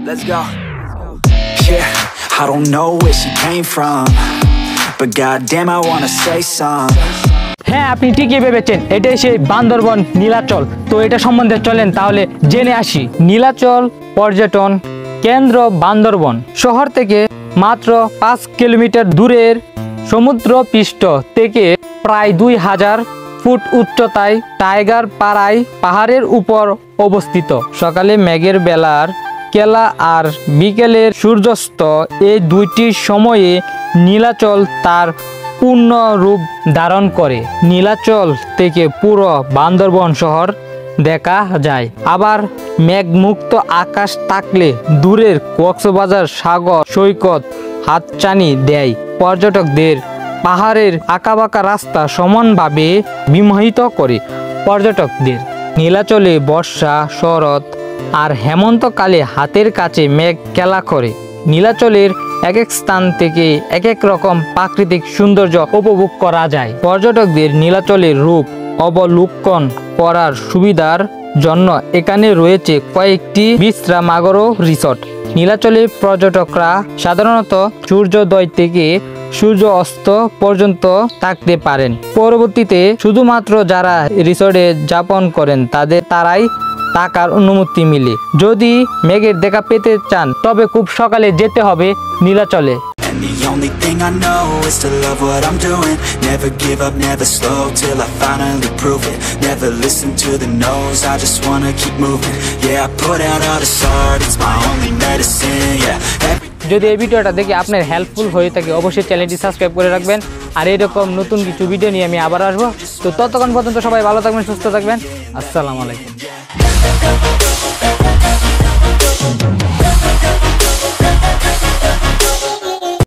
Let's go. Yeah, I don't know where she came from, but goddamn I wanna say some. হ্যাঁ, আপনি ঠিকই ভেবেছেন, এটাই সেই বান্দরবন নীলাচল। তো এটা সম্বন্ধে চলেন তাহলে জেনে আসি। নীলাচল পর্যটন কেন্দ্র বান্দরবন শহর থেকে মাত্র 5 কিলোমিটার দূরের সমুদ্রপৃষ্ঠ থেকে প্রায় 2000 ফুট উচ্চতায় টাইগার পাড়ায় পাহাড়ের উপর অবস্থিত। সকালে মেঘের বেলার কেলা আর বিকেলের সূর্যাস্ত এই দুইটি সময়ে নীলাচল তার পূর্ণ রূপ ধারণ করে। নীলাচল থেকে পুরো বান্দরবন শহর দেখা যায়। আবার মেঘমুক্ত আকাশ থাকলে দূরের কক্সবাজার সাগর সৈকত হাতছানি দেয় পর্যটকদের। পাহাড়ের আঁকাবাঁকা রাস্তা সমানভাবে বিমোহিত করে পর্যটকদের। নীলাচলে বর্ষা, শরৎ আর হেমন্তকালে হাতের কাছে মেঘ খেলা করে। নীলাচলের এক এক স্থান থেকে এক এক রকম প্রাকৃতিক সৌন্দর্য উপভোগ করা যায়। পর্যটকদের নীলাচলের রূপ অবলোকন করার সুবিধার জন্য এখানে রয়েছে কয়েকটি বিশ্রামাগার ও রিসোর্ট। নীলাচলে পর্যটকরা সাধারণত সূর্যোদয় থেকে সূর্য অস্ত পর্যন্ত থাকতে পারেন। পরবর্তীতে শুধুমাত্র যারা রিসোর্টে যাপন করেন তারাই থাকার অনুমতি মিলে। যদি মেঘের দেখা পেতে চান তবে খুব সকালে যেতে হবে নীলাচলে। And the only thing I know is to love what I'm doing. Never give up, never slow till I finally prove it. Never listen to the no's, I just wanna keep moving. Yeah, I put out all this art, it's my only medicine. Yeah. যদি এই ভিডিওটা দেখে আপনার helpful হয়ে থাকে অবশ্যই চ্যানেলটি subscribe করে রাখবেন। আর এরকম নতুন কিছু ভিডিও নিয়ে আমি আবার আসবো। তো ততক্ষণ পর্যন্ত সবাই ভালো থাকবেন, সুস্থ থাকবেন। আসসালামু আলাইকুম।